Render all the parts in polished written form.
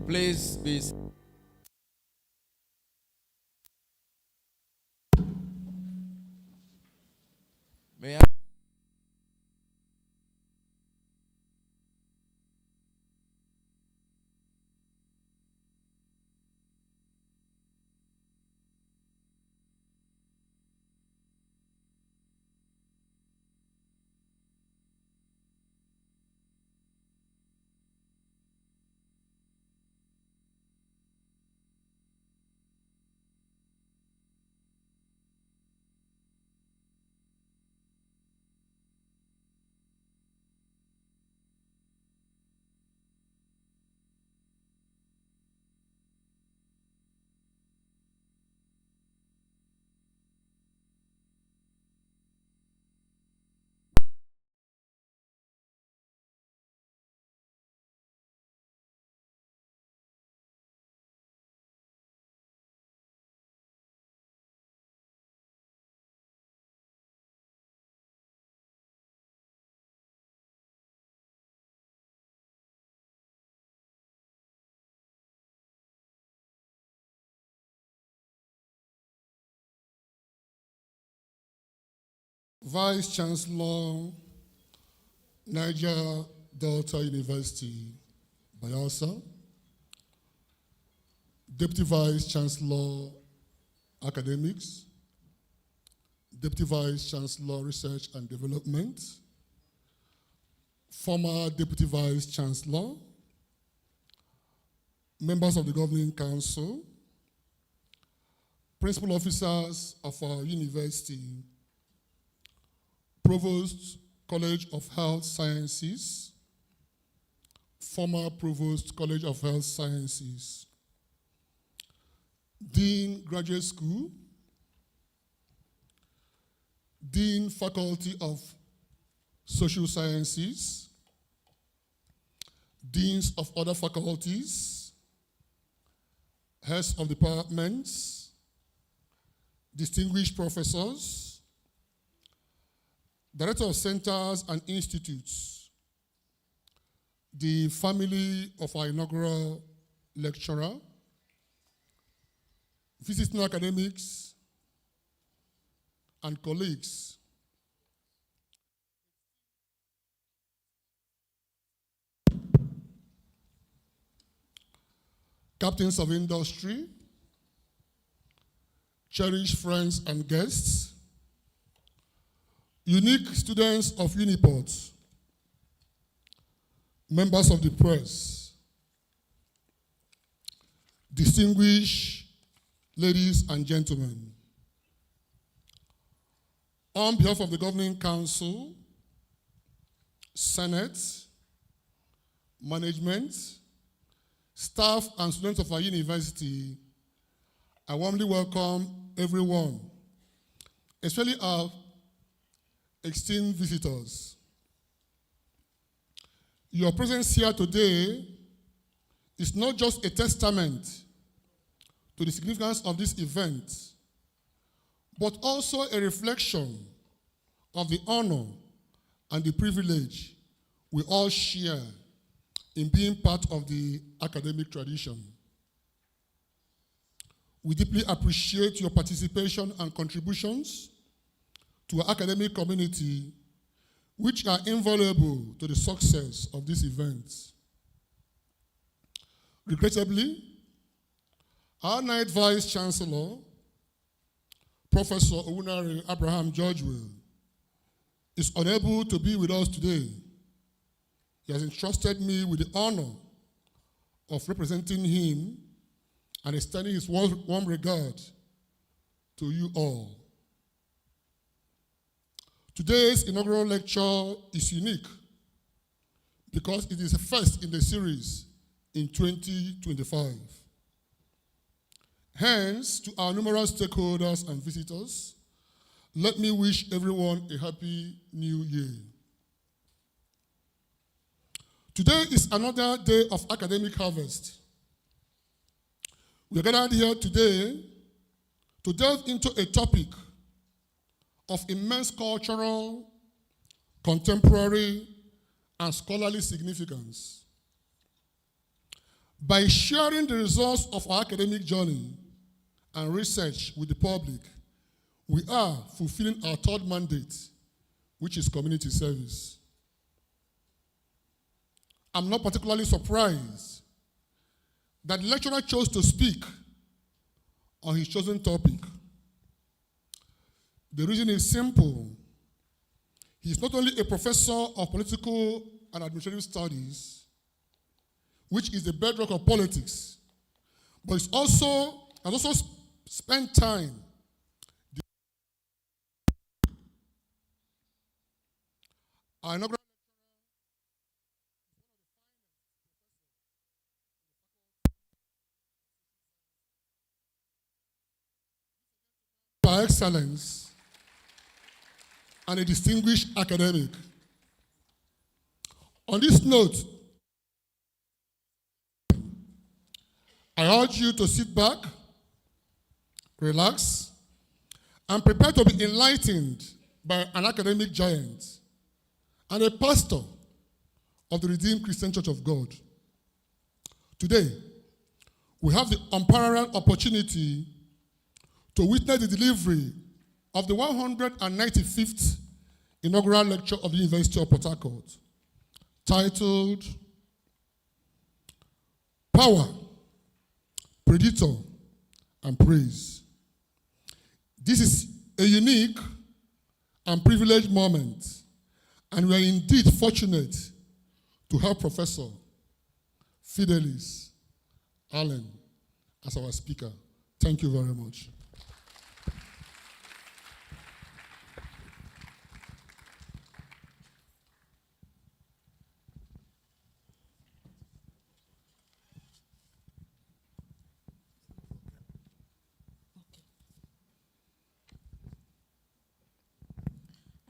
Please be. May I? Vice Chancellor, Niger Delta University, Bayelsa. Deputy Vice Chancellor, Academics. Deputy Vice Chancellor, Research and Development. Former Deputy Vice Chancellor. Members of the Governing Council. Principal officers of our university. Provost, College of Health Sciences, former Provost, College of Health Sciences, Dean, Graduate School, Dean, Faculty of Social Sciences, Deans of other faculties, Heads of departments, distinguished professors, Director of Centers and Institutes, the family of our inaugural lecturer, visiting academics, and colleagues. Captains of industry, cherished friends and guests, unique students of Uniport, members of the press, distinguished ladies and gentlemen. On behalf of the Governing Council, Senate, management, staff and students of our university, I warmly welcome everyone, especially our esteemed visitors. Your presence here today is not just a testament to the significance of this event, but also a reflection of the honor and the privilege we all share in being part of the academic tradition. We deeply appreciate your participation and contributions to our academic community, which are invaluable to the success of this event. Regrettably, Our ninth Vice Chancellor, Professor Owunari Abraham Georgewill, is unable to be with us today. He has entrusted me with the honor of representing him and extending his warm regard to you all. Today's inaugural lecture is unique because it is the first in the series in 2025. Hence, to our numerous stakeholders and visitors, let me wish everyone a happy new year. Today is another day of academic harvest. We are gathered here today to delve into a topic of immense cultural, contemporary, and scholarly significance. By sharing the results of our academic journey and research with the public, we are fulfilling our third mandate, which is community service. I'm not particularly surprised that the lecturer chose to speak on his chosen topic. The reason is simple. He is not only a professor of political and administrative studies, which is the bedrock of politics, but has also spent time our inaugural by excellence and a distinguished academic. On this note, I urge you to sit back, relax, and prepare to be enlightened by an academic giant and a pastor of the Redeemed Christian Church of God. Today, we have the unparalleled opportunity to witness the delivery of the 195th inaugural lecture of the University of Port Harcourt, titled Power, Predator, and Praise. This is a unique and privileged moment, and we are indeed fortunate to have Professor Fidelis Allen as our speaker. Thank you very much.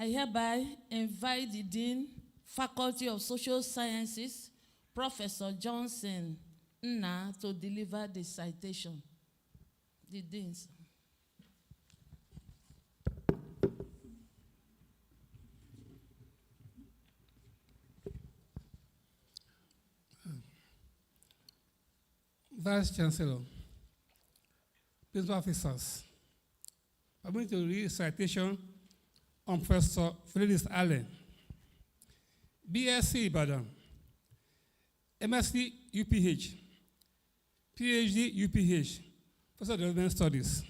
I hereby invite the Dean, Faculty of Social Sciences, Professor Johnson Nna, to deliver the citation. The Deans. Vice Chancellor, Principal Officers, I'm going to read a citation on Professor Fidelis Allen, BSc Ibadan, MSc UPH, PhD UPH, Professor of Development Studies.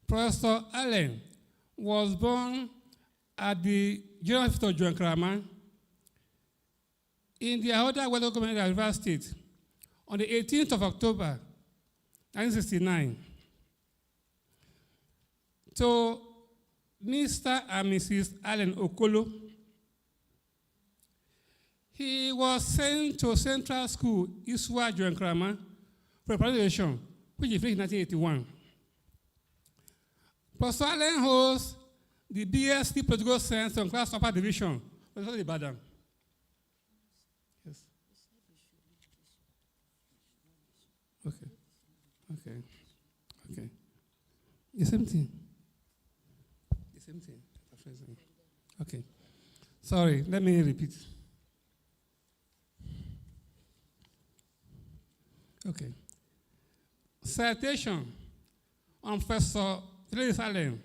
Professor Allen was born at the General Hospital of John Kraman in the Ahoda Weather Government of Rivers State on the 18th of October, 1969. To Mr. and Mrs. Allen Okolo, he was sent to Central School, Iswa John Kraman, for graduation, which he finished in 1981. Professor Allen holds the BSc Political Science and Class Upper Division for the Ibadan. Yes. Okay. The same thing. Same thing. Okay. Sorry, let me repeat. Okay. Citation on Professor Fidelis Allen,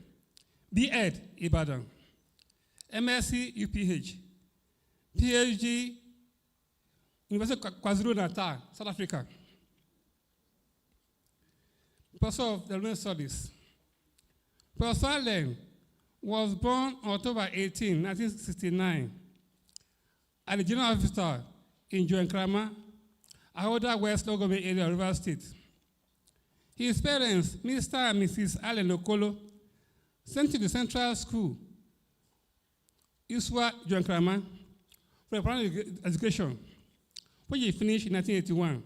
B.Ed. Ibadan, MSc UPH, PhD, University of KwaZulu-Natal, South Africa. Professor of Development Studies. Professor Allen was born on October 18, 1969, at the General Hospital in Joenkrama, Ahoda West Logobe area of River State. His parents, Mr. and Mrs. Allen Okolo, sent to the Central School, Iswa Joenkrama, for a primary education, which he finished in 1981.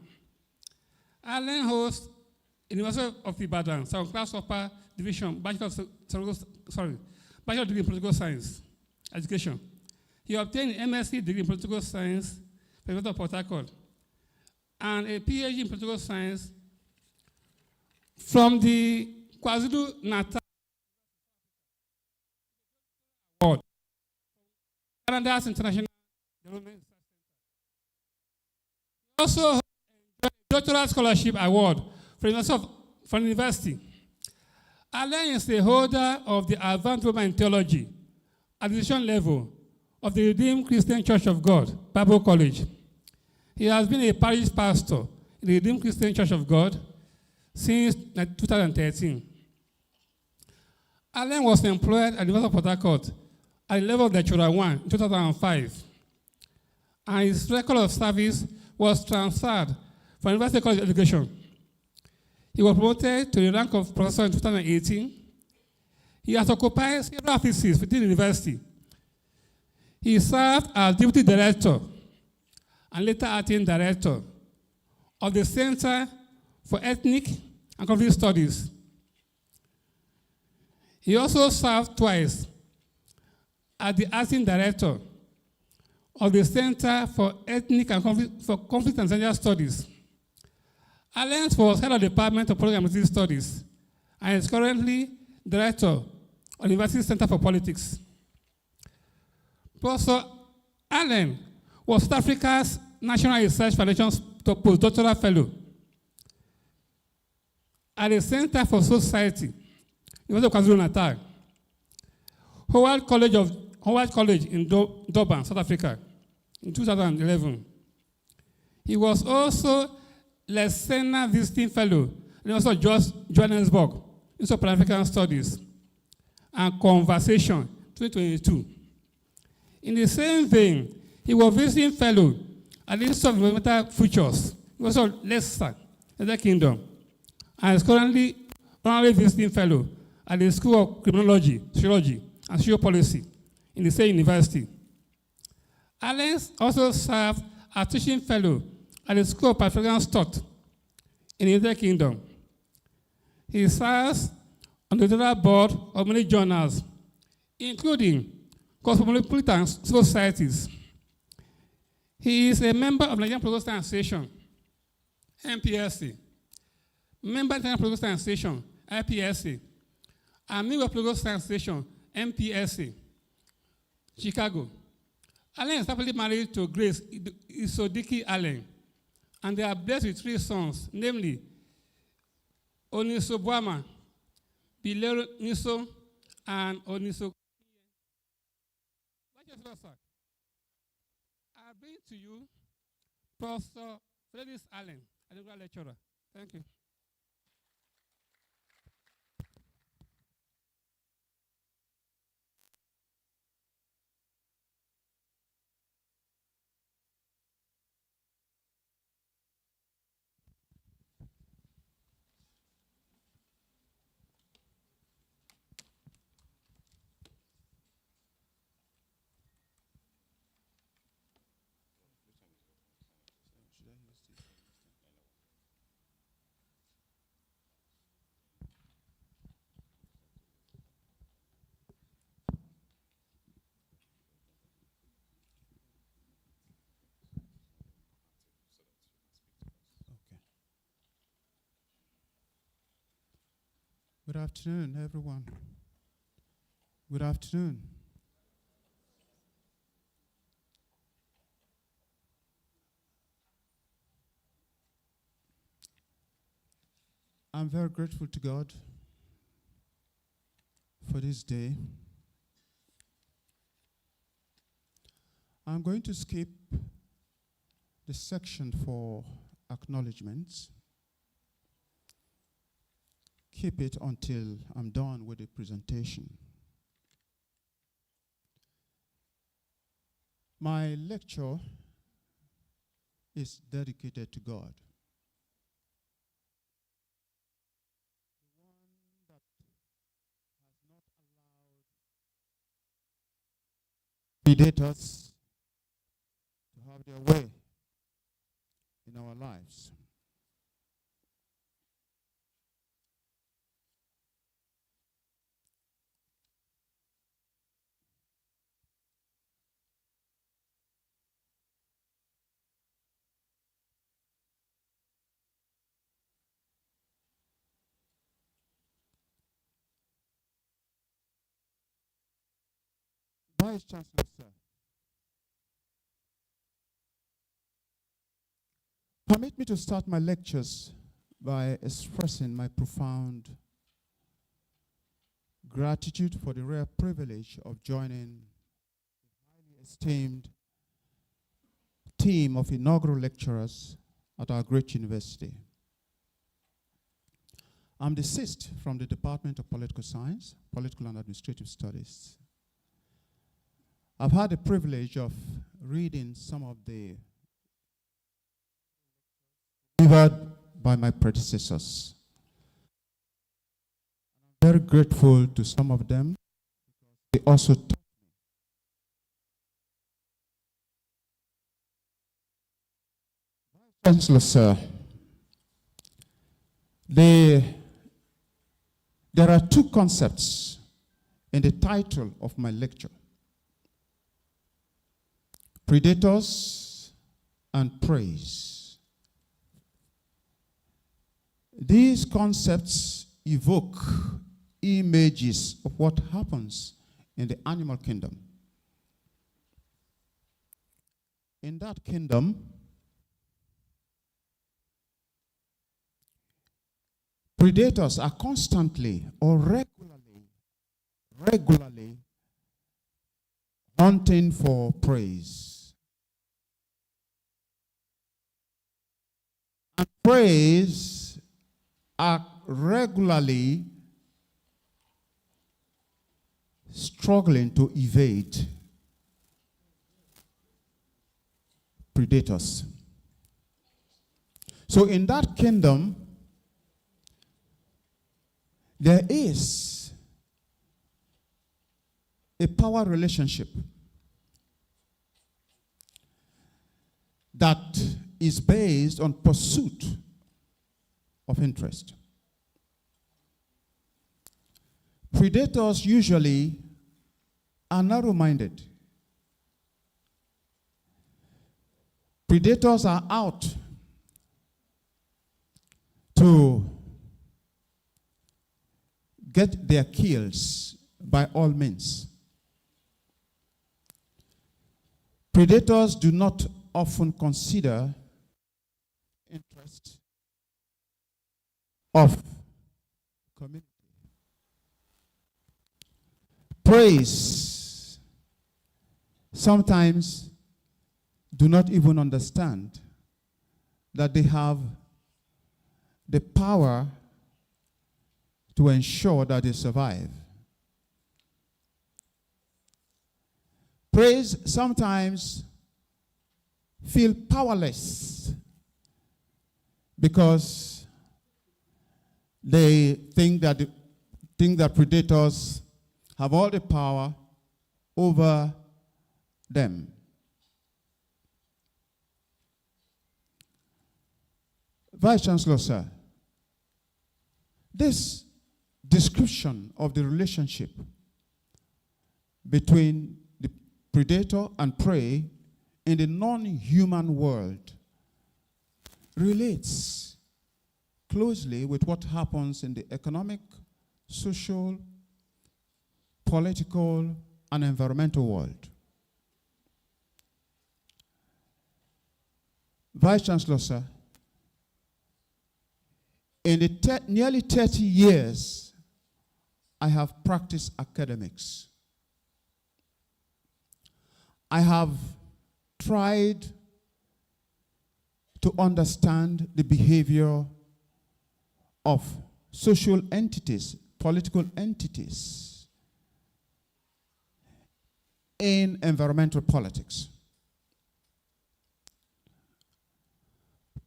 Allen holds University of Ibadan, second class upper division, Bachelor degree in Political Science education. He obtained an MSc degree in Political Science from the University of Port Harcourt and a PhD in Political Science from the KwaZulu-Natal Award, Canada's International Development Center. He also enjoyed a doctoral scholarship award from the university. Allen is the holder of the Advanced Diploma in Theology at the decision level of the Redeemed Christian Church of God, Bible College. He has been a parish pastor in the Redeemed Christian Church of God since 2013. Allen was employed at the University of Port Harcourt at the level of lecturer 1 in 2005, and his record of service was transferred from University College Education. He was promoted to the rank of professor in 2018. He has occupied several offices within the university. He served as deputy director and later acting director of the Center for Ethnic and Conflict Studies. He also served twice as the acting director of the Center for Ethnic and Conflict and Gender Studies. Allen was head of the Department of Political and Military Studies and is currently director of the University Center for Politics. Professor Allen was South Africa's National Research Foundation's postdoctoral fellow at the Center for Society, University of KwaZulu-Natal, Howard College in Durban, South Africa, in 2011. He was also Lesena Visiting Fellow and also Johannesburg, Institute of Pan-African Studies and Conversation, 2022. In the same vein, he was Visiting Fellow at the Institute of Environmental Futures, also Leicester, United Kingdom, and is currently Honorary Visiting Fellow at the School of Criminology, Sociology, and Social Policy in the same university. Allen also served as Teaching Fellow at the School of Pan-African Thought in the United Kingdom. He serves on the editorial board of many journals, including Cosmopolitan Societies. He is a member of the Nigerian Protestant Association, MPSA, member of the Nigerian Protestant Association, IPSA, and member of the Protestant Association, MPSA, Chicago. Allen is happily married to Grace Isodiki Allen, and they are blessed with 3 sons, namely Oniso Buama, Bilero Niso, and Oniso. I bring to you Professor Fidelis Allen, a Inaugural lecturer. Thank you. Good afternoon, everyone. Good afternoon. I'm very grateful to God for this day. I'm going to skip the section for acknowledgements. keep it until I'm done with the presentation. My lecture is dedicated to God. The one that has not allowed predators to have their way in our lives. Vice Chancellor, sir, permit me to start my lectures by expressing my profound gratitude for the rare privilege of joining the highly esteemed team of inaugural lecturers at our great university. I'm the sixth from the Department of Political Science, Political and Administrative Studies. I've had the privilege of reading some of the delivered by my predecessors. I'm very grateful to some of them. They also taught me. Chancellor, sir, there are two concepts in the title of my lecture: predators and praise. These concepts evoke images of what happens in the animal kingdom. In that kingdom, predators are constantly or regularly hunting for praise. And praise are regularly struggling to evade predators. So in that kingdom, there is a power relationship that is based on pursuit of interest. Predators usually are narrow-minded. Predators are out to get their kills by all means. Predators do not often consider interest of community. Praise sometimes do not even understand that they have the power to ensure that they survive. Praise sometimes feel powerless because they think that predators have all the power over them. Vice Chancellor, sir, this description of the relationship between the predator and prey in the non-human world relates closely with what happens in the economic, social, political, and environmental world. Vice Chancellor, sir, in the nearly 30 years I have practiced academics, I have tried to understand the behavior of social entities, political entities in environmental politics.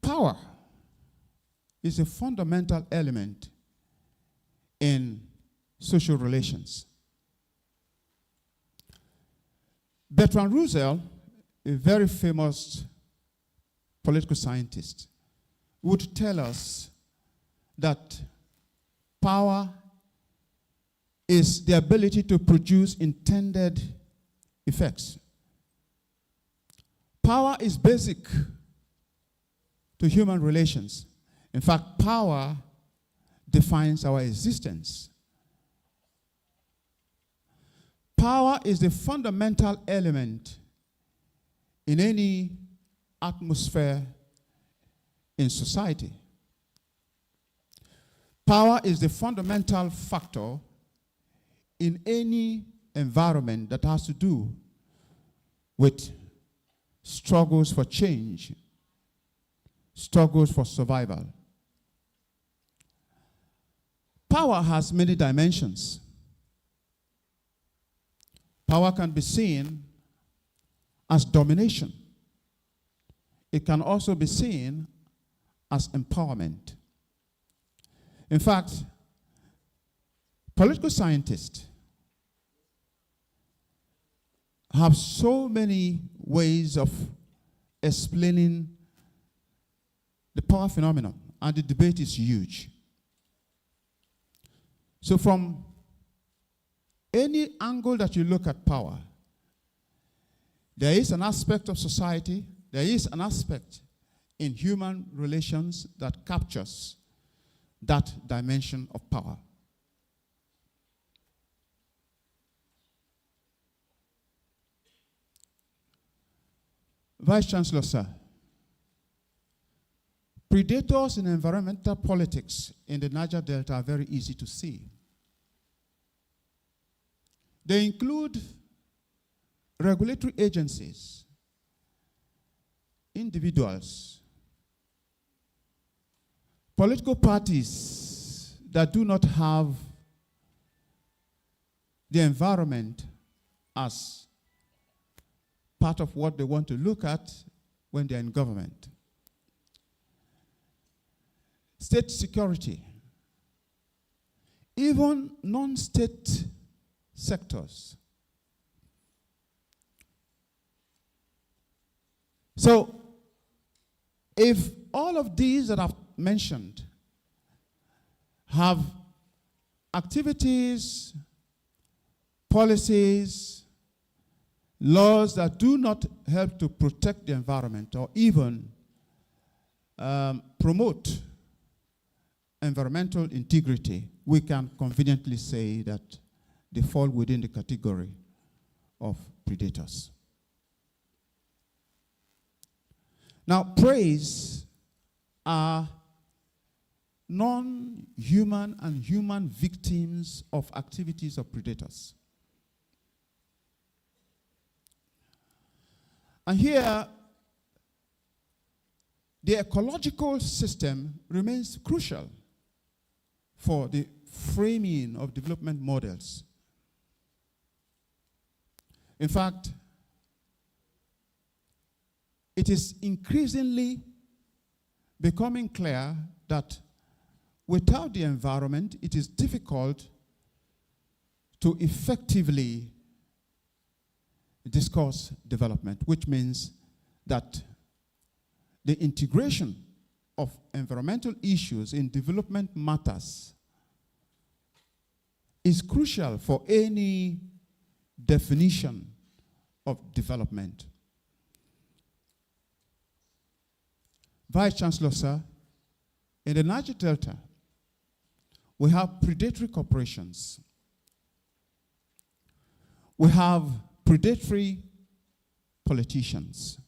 Power is a fundamental element in social relations. Bertrand Russell, a very famous political scientist, would tell us that power is the ability to produce intended effects. Power is basic to human relations. In fact, power defines our existence. Power is the fundamental element in any atmosphere in society. Power is the fundamental factor in any environment that has to do with struggles for change, struggles for survival. Power has many dimensions. Power can be seen as domination. It can also be seen as empowerment. In fact, political scientists have so many ways of explaining the power phenomenon, and the debate is huge. So from any angle that you look at power, there is an aspect of society, there is an aspect in human relations that captures that dimension of power. Vice Chancellor, sir, predators in environmental politics in the Niger Delta are very easy to see. They include regulatory agencies, individuals, political parties that do not have the environment as part of what they want to look at when they're in government. State security, even non-state sectors. So, if all of these that I've mentioned have activities, policies, laws that do not help to protect the environment or even promote environmental integrity, we can conveniently say that they fall within the category of predators. Now, preys are non-human and human victims of activities of predators. And here, the ecological system remains crucial for the framing of development models. In fact, it is increasingly becoming clear that without the environment, it is difficult to effectively discuss development, which means that the integration of environmental issues in development matters is crucial for any definition of development. Vice Chancellor, sir, in the Niger Delta, we have predatory corporations. We have predatory politicians.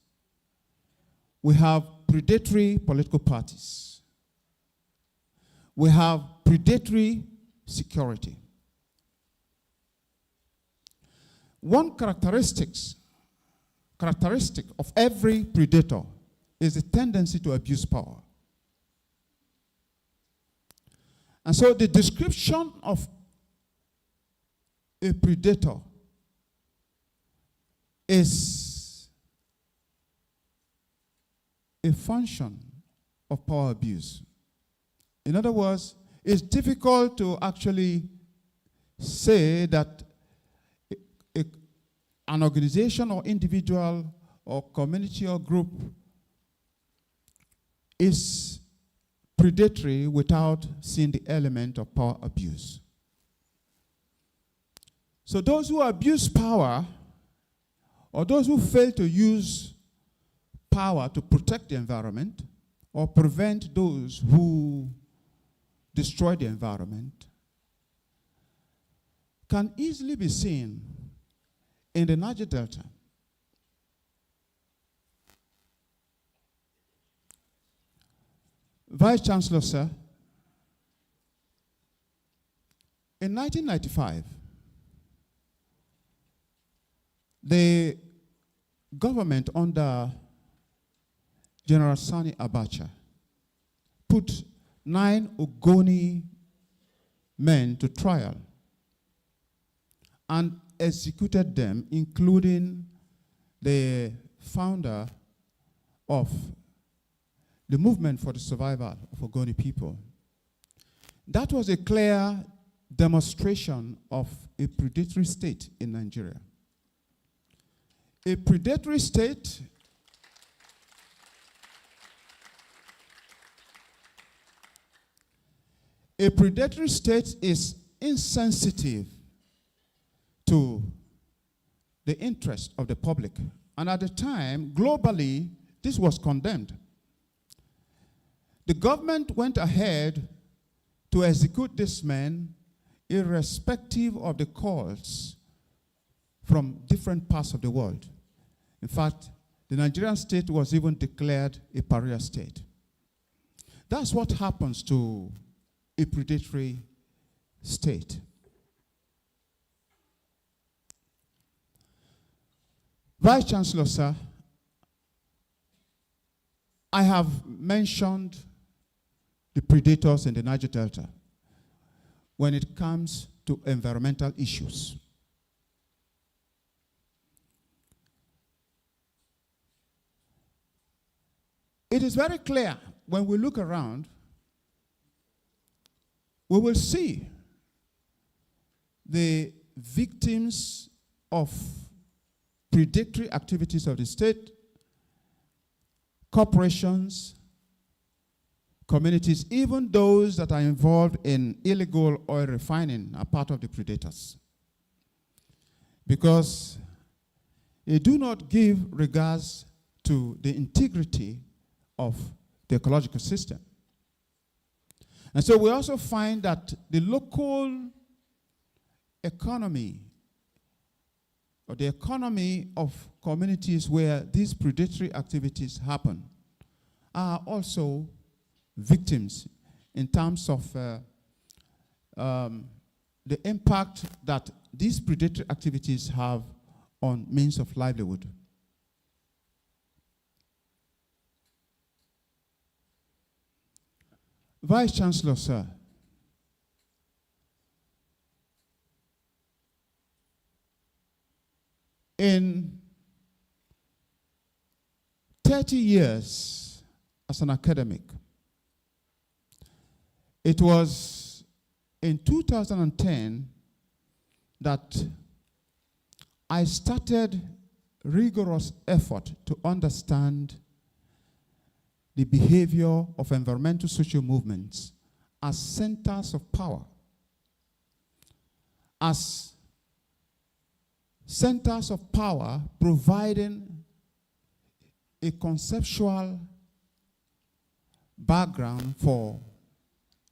We have predatory political parties. We have predatory security. One characteristic of every predator is a tendency to abuse power. And so the description of a predator is a function of power abuse. In other words, it's difficult to actually say that an organization or individual or community or group is predatory without seeing the element of power abuse. So those who abuse power, or those who fail to use power to protect the environment or prevent those who destroy the environment, can easily be seen in the Niger Delta. Vice Chancellor, sir, in 1995, the government under General Sani Abacha put 9 Ogoni men to trial and executed them, including the founder of the movement for the survival of Ogoni people. That was a clear demonstration of a predatory state in Nigeria. A predatory state is insensitive to the interest of the public. And at the time, globally, this was condemned. The government went ahead to execute these men irrespective of the calls from different parts of the world. In fact, the Nigerian state was even declared a pariah state. That's what happens to a predatory state. Vice Chancellor, sir, I have mentioned the predators in the Niger Delta when it comes to environmental issues. It is very clear when we look around, we will see the victims of predatory activities of the state, corporations, communities, even those that are involved in illegal oil refining are part of the predators. Because they do not give regards to the integrity of the ecological system. And so we also find that the local economy, or the economy of communities where these predatory activities happen, are also victims in terms of the impact that these predatory activities have on means of livelihood. Vice Chancellor, sir, in 30 years as an academic, it was in 2010 that I started rigorous effort to understand the behavior of environmental social movements as centers of power, as centers of power providing a conceptual background for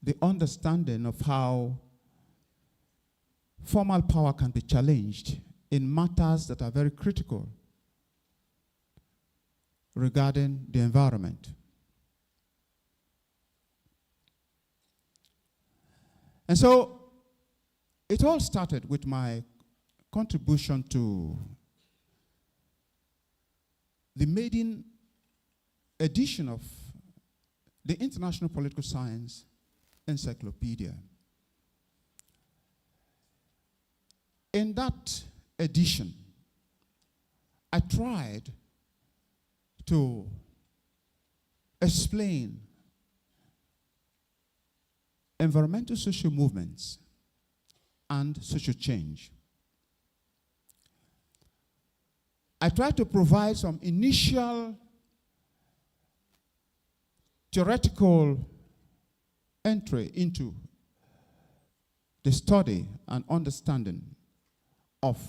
the understanding of how formal power can be challenged in matters that are very critical regarding the environment. And so it all started with my contribution to the maiden edition of the International Political Science encyclopedia. In that edition, I tried to explain environmental social movements and social change. I tried to provide some initial theoretical entry into the study and understanding of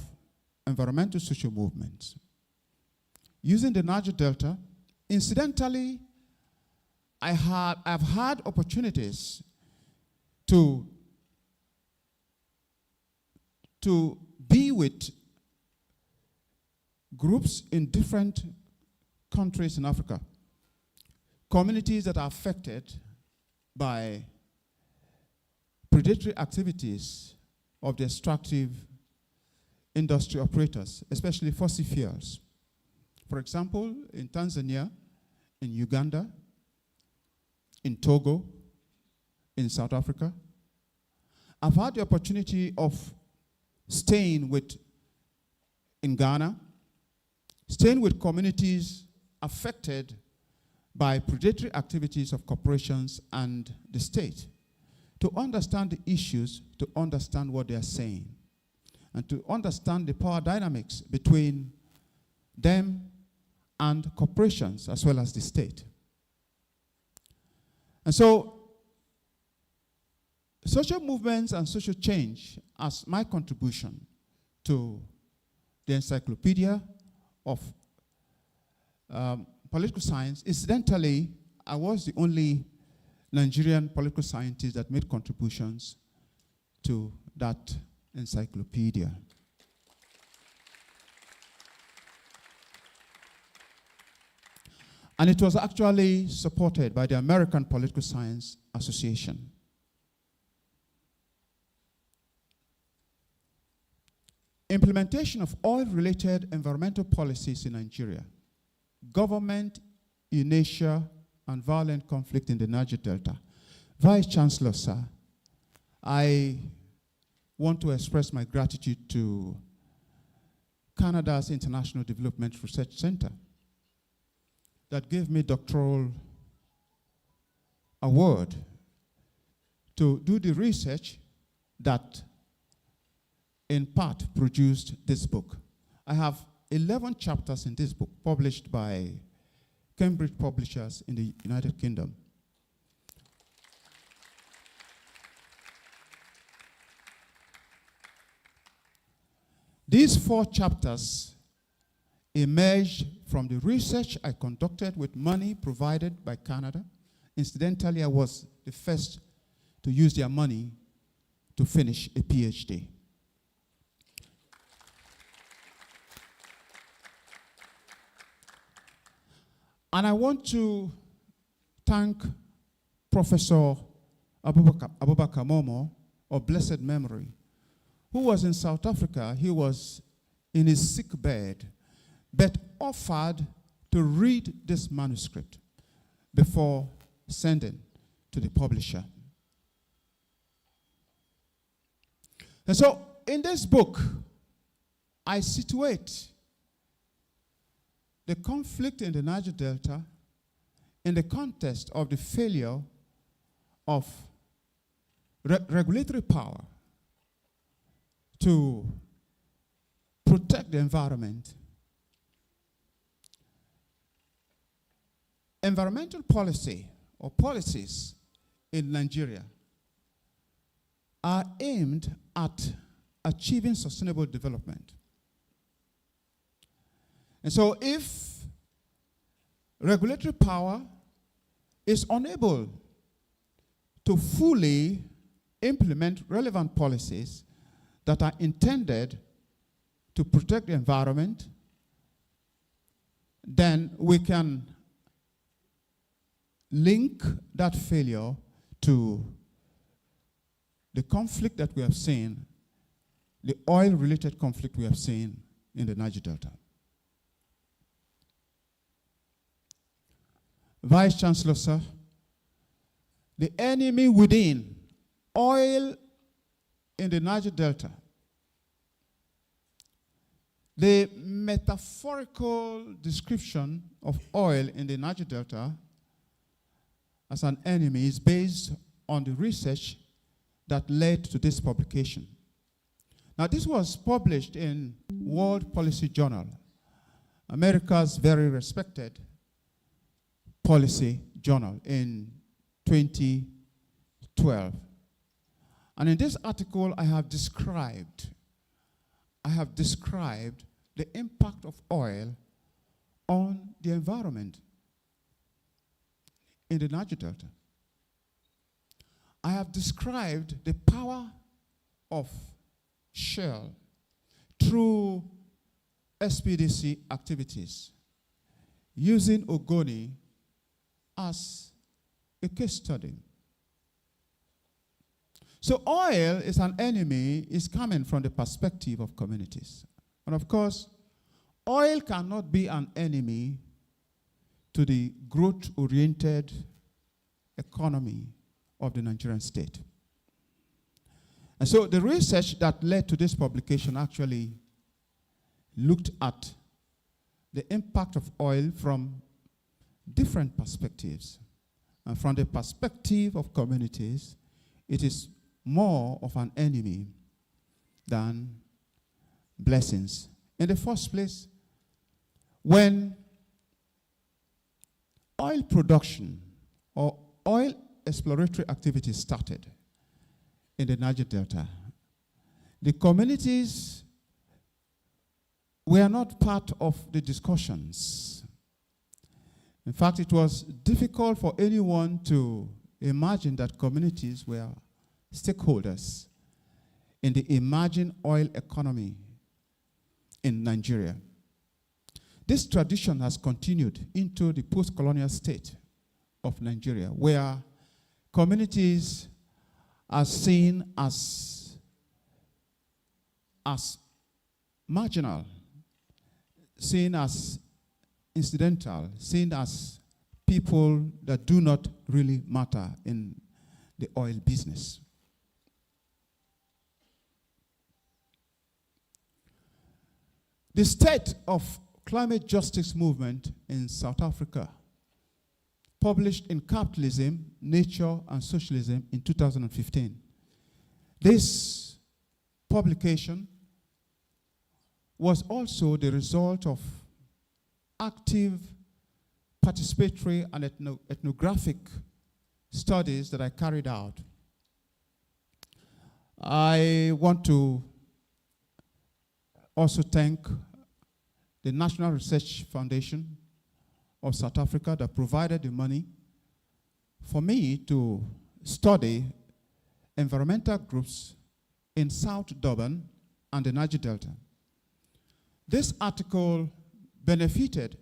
environmental social movements. Using the Niger Delta, incidentally, I've had opportunities to be with groups in different countries in Africa, communities that are affected by predatory activities of the extractive industry operators, especially fossil fuels. For example, in Tanzania, in Uganda, in Togo, in South Africa. I've had the opportunity of staying in Ghana, staying with communities affected by predatory activities of corporations and the state, to understand the issues, to understand what they are saying, and to understand the power dynamics between them and corporations as well as the state. And so, social movements and social change as my contribution to the Encyclopedia of Political Science. Incidentally, I was the only Nigerian political scientist that made contributions to that encyclopedia. And it was actually supported by the American Political Science Association. Implementation of oil-related environmental policies in Nigeria, government inertia and violent conflict in the Niger Delta. Vice Chancellor, sir, I want to express my gratitude to Canada's International Development Research Center that gave me doctoral award to do the research that in part produced this book. I have 11 chapters in this book published by Cambridge Publishers in the United Kingdom. These 4 chapters emerged from the research I conducted with money provided by Canada. Incidentally, I was the first to use their money to finish a PhD. And I want to thank Professor Abubakar Momo of blessed memory, who was in South Africa. He was in his sick bed, but offered to read this manuscript before sending to the publisher. And so, in this book, I situate the conflict in the Niger Delta in the context of the failure of regulatory power to protect the environment. Environmental policy or policies in Nigeria are aimed at achieving sustainable development. And so if regulatory power is unable to fully implement relevant policies that are intended to protect the environment, then we can link that failure to the conflict that we have seen, the oil-related conflict we have seen in the Niger Delta. Vice Chancellor, sir, the enemy within oil in the Niger Delta, the metaphorical description of oil in the Niger Delta as an enemy is based on the research that led to this publication. Now, this was published in World Policy Journal, America's very respected policy journal, in 2012. And in this article, I have described the impact of oil on the environment in the Niger Delta. I have described the power of Shell through SPDC activities, using Ogoni as a case study. So oil is an enemy is coming from the perspective of communities. And of course, oil cannot be an enemy to the growth-oriented economy of the Nigerian state. And so the research that led to this publication actually looked at the impact of oil from different perspectives. And from the perspective of communities, it is more of an enemy than blessings. In the first place, when oil production or oil exploratory activities started in the Niger Delta, the communities were not part of the discussions. In fact, it was difficult for anyone to imagine that communities were stakeholders in the emerging oil economy in Nigeria. This tradition has continued into the post-colonial state of Nigeria, where communities are seen as marginal, seen as incidental, seen as people that do not really matter in the oil business. The state of climate justice movement in South Africa, published in Capitalism, Nature, and Socialism in 2015. This publication was also the result of active, participatory, and ethnographic studies that I carried out. I want to also thank the National Research Foundation of South Africa that provided the money for me to study environmental groups in South Durban and the Niger Delta. This article benefited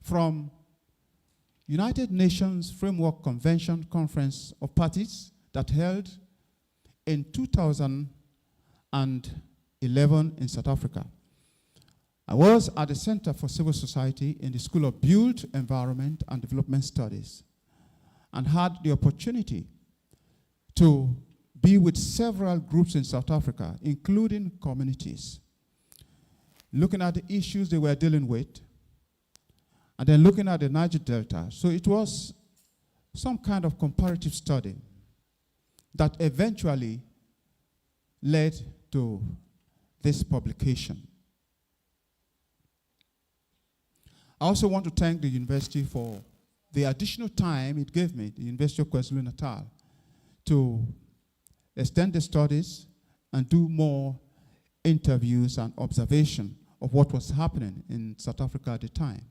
from United Nations Framework Convention Conference of Parties that held in 2011 in South Africa. I was at the Center for Civil Society in the School of Built Environment and Development Studies and had the opportunity to be with several groups in South Africa, including communities, looking at the issues they were dealing with, and then looking at the Niger Delta. So it was some kind of comparative study that eventually led to this publication. I also want to thank the university for the additional time it gave me, the University of KwaZulu-Natal, to extend the studies and do more interviews and observation of what was happening in South Africa at the time.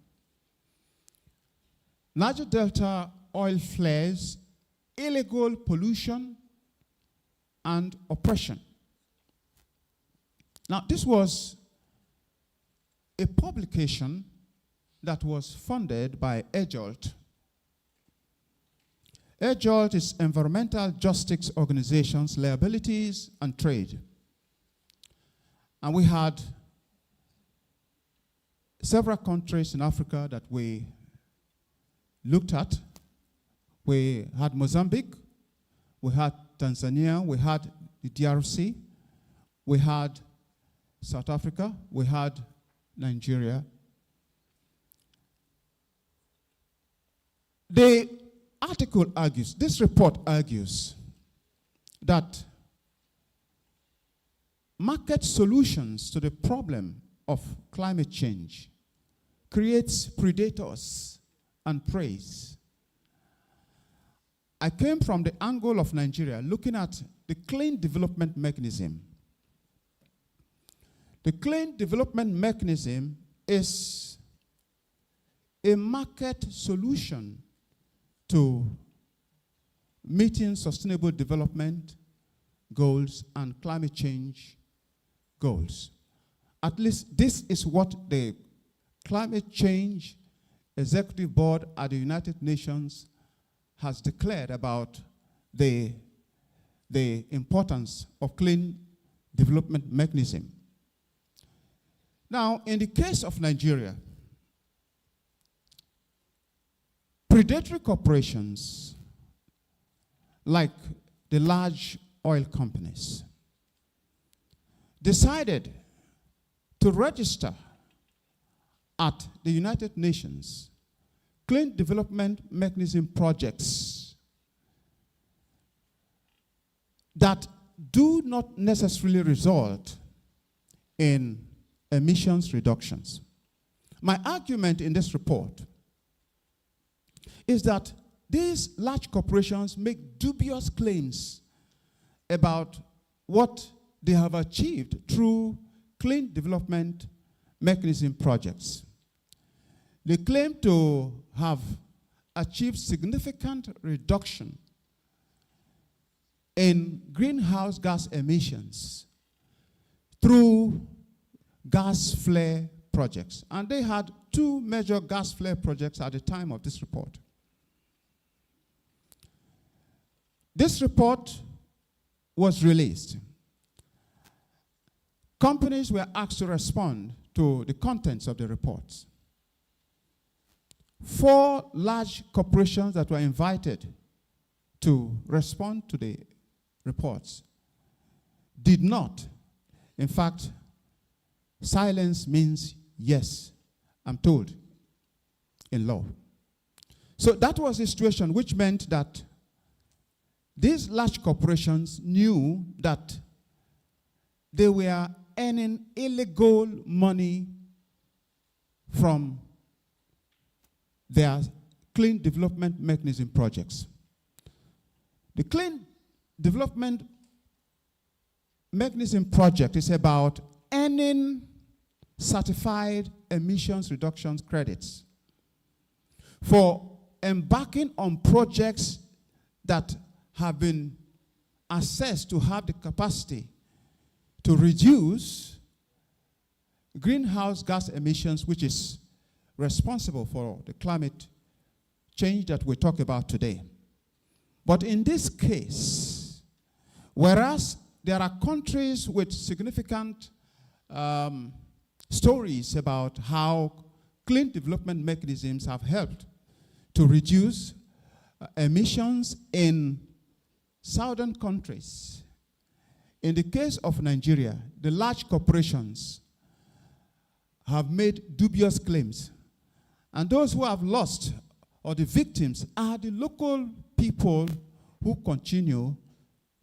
Niger Delta oil flares, illegal pollution, and oppression. Now, this was a publication that was funded by EJOLT. EJOLT is Environmental Justice Organizations, Liabilities, and Trade. And we had several countries in Africa that we looked at. We had Mozambique, we had Tanzania, we had the DRC, we had South Africa, we had Nigeria. The article argues, this report argues, that market solutions to the problem of climate change creates predators and preys. I came from the angle of Nigeria looking at the clean development mechanism. The clean development mechanism is a market solution to meeting sustainable development goals and climate change goals. At least this is what the Climate Change Executive Board at the United Nations has declared about the importance of clean development mechanism. Now, in the case of Nigeria, predatory corporations like the large oil companies decided to register at the United Nations clean development mechanism projects that do not necessarily result in emissions reductions. My argument in this report is that these large corporations make dubious claims about what they have achieved through clean development mechanism projects. They claim to have achieved significant reduction in greenhouse gas emissions through gas flare projects. And they had 2 major gas flare projects at the time of this report. This report was released. Companies were asked to respond to the contents of the reports. 4 large corporations that were invited to respond to the reports did not. In fact, silence means yes, I'm told, in law. So that was the situation, which meant that these large corporations knew that they were earning illegal money from their clean development mechanism projects. The clean development mechanism project is about earning certified emissions reductions credits for embarking on projects that have been assessed to have the capacity to reduce greenhouse gas emissions, which is responsible for the climate change that we talk about today. But in this case, whereas there are countries with significant stories about how clean development mechanisms have helped to reduce emissions in southern countries. In the case of Nigeria, the large corporations have made dubious claims. And those who have lost, or the victims, are the local people who continue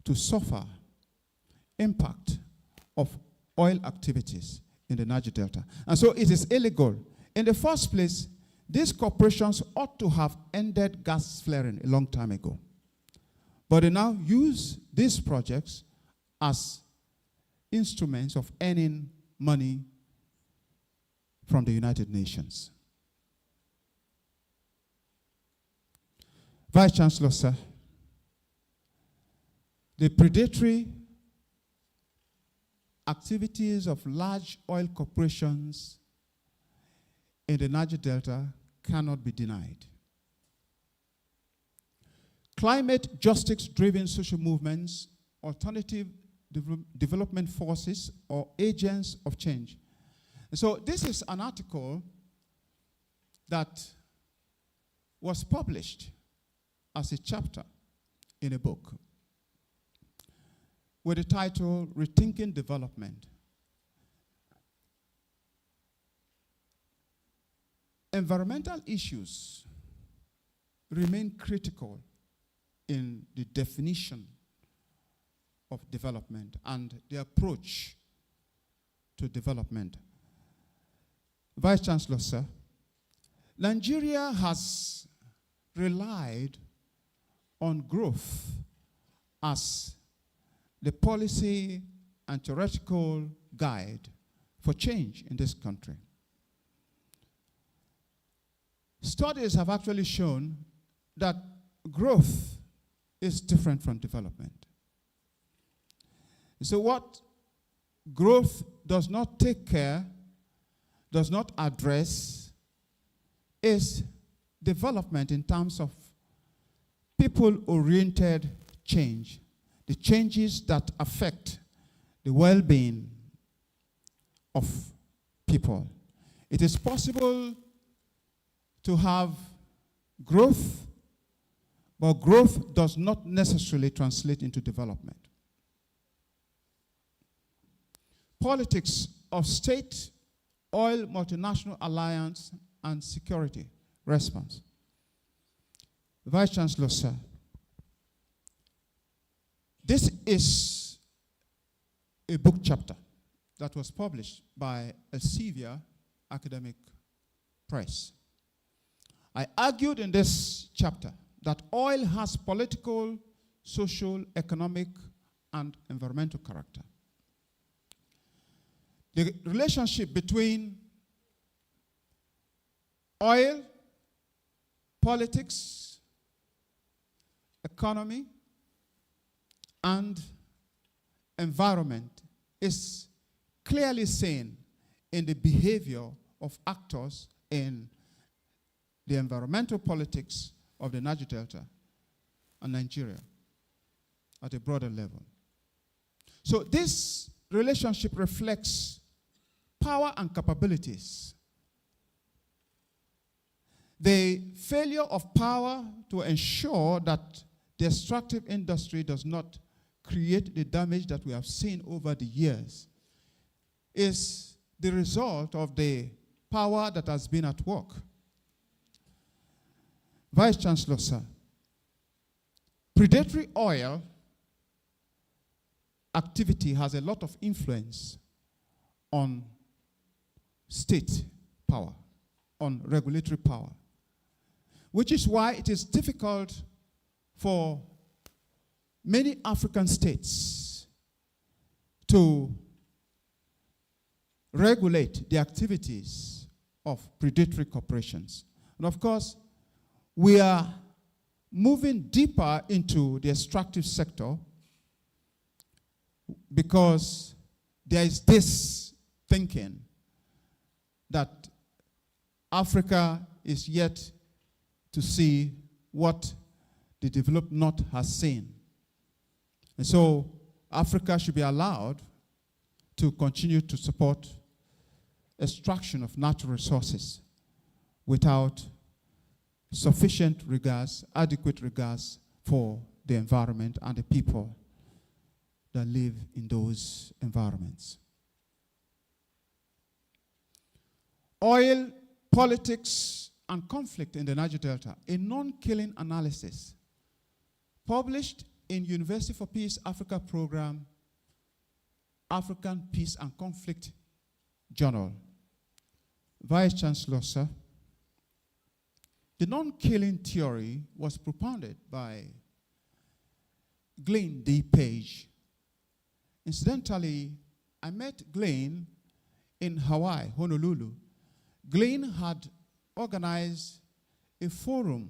to suffer impact of oil activities in the Niger Delta. And so it is illegal. In the first place, these corporations ought to have ended gas flaring a long time ago. But they now use these projects as instruments of earning money from the United Nations. Vice Chancellor, sir, the predatory activities of large oil corporations in the Niger Delta cannot be denied. Climate justice-driven social movements, alternative development forces, or agents of change. So this is an article that was published as a chapter in a book. with the title Rethinking Development. Environmental issues remain critical in the definition of development and the approach to development. Vice Chancellor, sir, Nigeria has relied on growth as the policy and theoretical guide for change in this country. Studies have actually shown that growth is different from development. So what growth does not take care, does not address, is development in terms of people-oriented change, the changes that affect the well-being of people. It is possible to have growth, but growth does not necessarily translate into development. Politics of state, oil, multinational alliance, and security response. Vice Chancellor, sir, this is a book chapter that was published by Elsevier Academic Press. I argued in this chapter that oil has political, social, economic, and environmental character. The relationship between oil, politics, economy, and environment is clearly seen in the behavior of actors in the environmental politics of the Niger Delta and Nigeria at a broader level. So this relationship reflects power and capabilities. The failure of power to ensure that the extractive industry does not create the damage that we have seen over the years is the result of the power that has been at work. Vice Chancellor, sir, predatory oil activity has a lot of influence on state power, on regulatory power, which is why it is difficult for many African states to regulate the activities of predatory corporations. And of course, we are moving deeper into the extractive sector because there is this thinking that Africa is yet to see what the developed North has seen. And so Africa should be allowed to continue to support extraction of natural resources without sufficient regards, adequate regards for the environment and the people that live in those environments. Oil, politics, and conflict in the Niger Delta, a non-killing analysis published in University for Peace Africa Program, African Peace and Conflict Journal. Vice Chancellor, sir, the non-killing theory was propounded by Glenn D. Page. Incidentally, I met Glenn in Hawaii, Honolulu. Glenn had organized a forum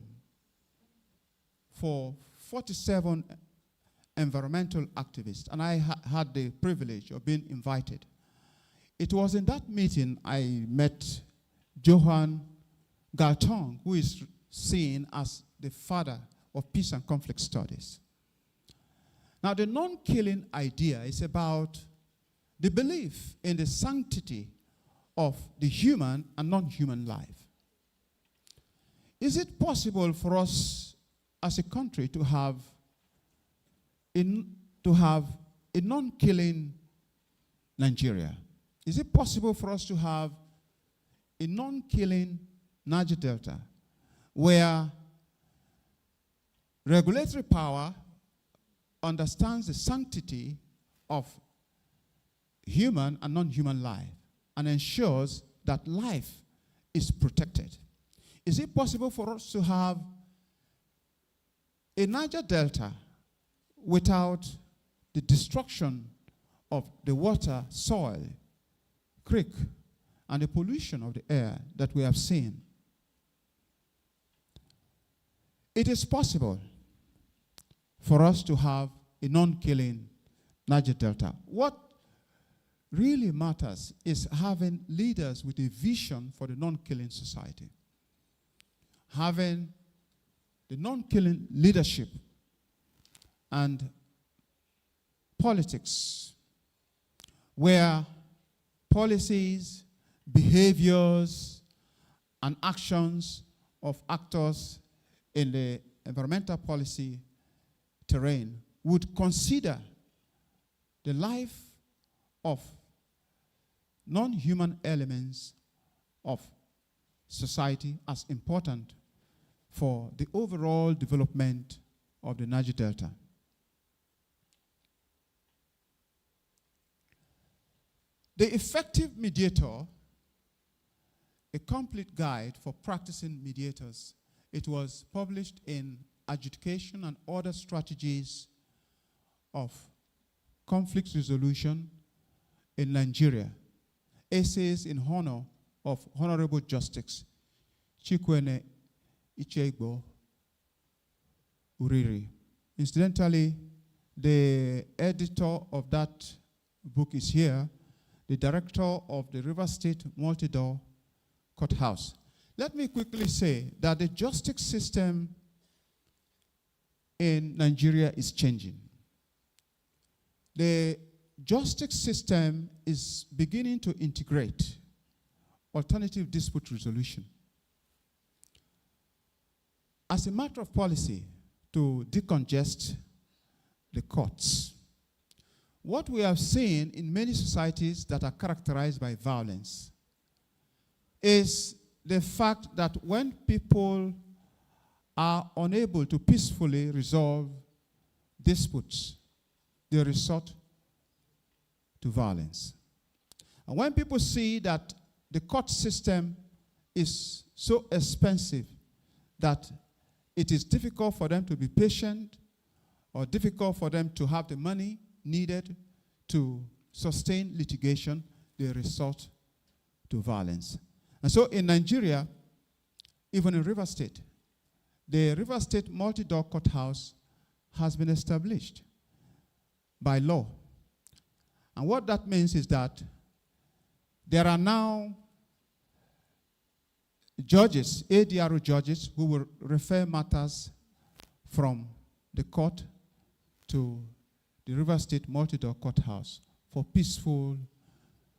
for 47 environmental activists, and I had the privilege of being invited. It was in that meeting I met Johan Galtung, who is seen as the father of peace and conflict studies. Now, the non-killing idea is about the belief in the sanctity of the human and non-human life. Is it possible for us as a country to have a non-killing Nigeria? Is it possible for us to have a non-killing Niger Delta where regulatory power understands the sanctity of human and non-human life and ensures that life is protected? Is it possible for us to have a Niger Delta without the destruction of the water, soil, creek, and the pollution of the air that we have seen? It is possible for us to have a non-killing Niger Delta. What really matters is having leaders with a vision for the non-killing society. Having the non-killing leadership and politics where policies, behaviors, and actions of actors in the environmental policy terrain would consider the life of non-human elements of society as important for the overall development of the Niger Delta. The Effective Mediator, a complete guide for practicing mediators. It was published in Adjudication and Other Strategies of Conflict Resolution in Nigeria. Essays in honor of Honorable Justice Chikwene Ichegbo Uriri. Incidentally, the editor of that book is here, the director of the River State Multi-Door Courthouse. Let me quickly say that the justice system in Nigeria is changing. The justice system is beginning to integrate alternative dispute resolution as a matter of policy to decongest the courts. What we have seen in many societies that are characterized by violence is the fact that when people are unable to peacefully resolve disputes, they resort to violence. And when people see that the court system is so expensive that it is difficult for them to be patient or difficult for them to have the money needed to sustain litigation, they resort to violence. And so in Nigeria, even in River State, the River State Multi-Door Courthouse has been established by law. And what that means is that there are now judges, ADRO judges, who will refer matters from the court to the River State Multi-Door Courthouse for peaceful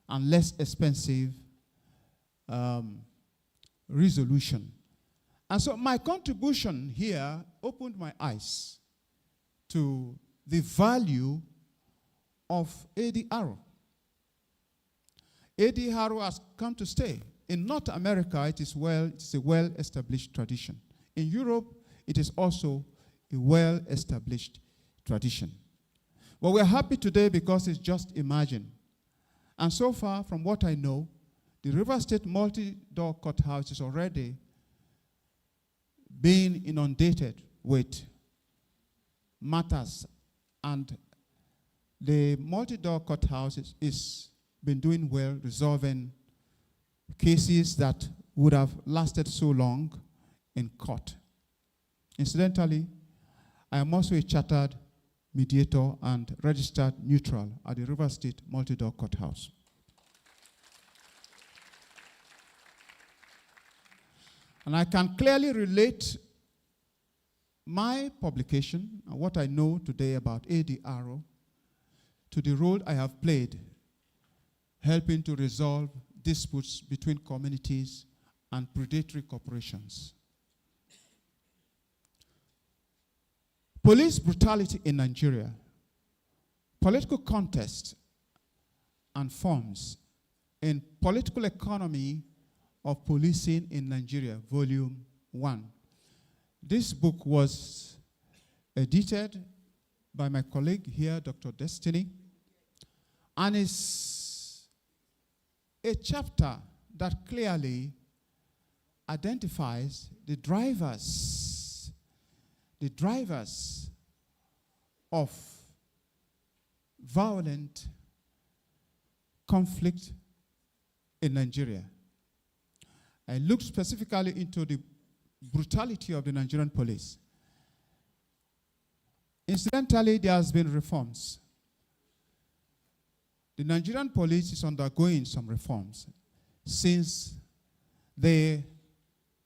and less expensive resolution. And so my contribution here opened my eyes to the value of ADRO. ADRO has come to stay. In North America, it's a well-established tradition. In Europe, it is also a well-established tradition. But we're happy today because it's just emerging. And so far, from what I know, the River State Multi-Door Courthouse is already being inundated with matters. And the Multi-Door Courthouse is been doing well, resolving cases that would have lasted so long in court. Incidentally, I am also a chartered mediator and registered neutral at the River State Multi-Door Courthouse. And I can clearly relate my publication and what I know today about ADRO to the role I have played helping to resolve disputes between communities and predatory corporations. Police brutality in Nigeria Political Contest and Forms in Political Economy of Policing in Nigeria, Volume 1. This book was edited by my colleague here, Dr. Destiny, and is a chapter that clearly identifies the drivers of violent conflict in Nigeria. I looked specifically into the brutality of the Nigerian police. Incidentally, there has been reforms. The Nigerian police is undergoing some reforms since the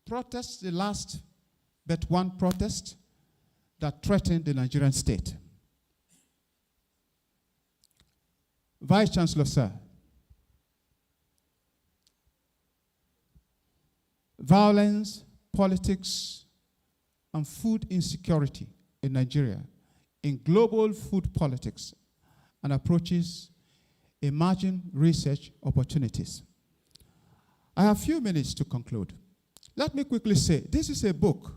protest, the last but one protest that threatened the Nigerian state. Vice Chancellor, sir, violence, politics, and food insecurity in Nigeria, in global food politics and approaches emerging research opportunities. I have a few minutes to conclude. Let me quickly say, this is a book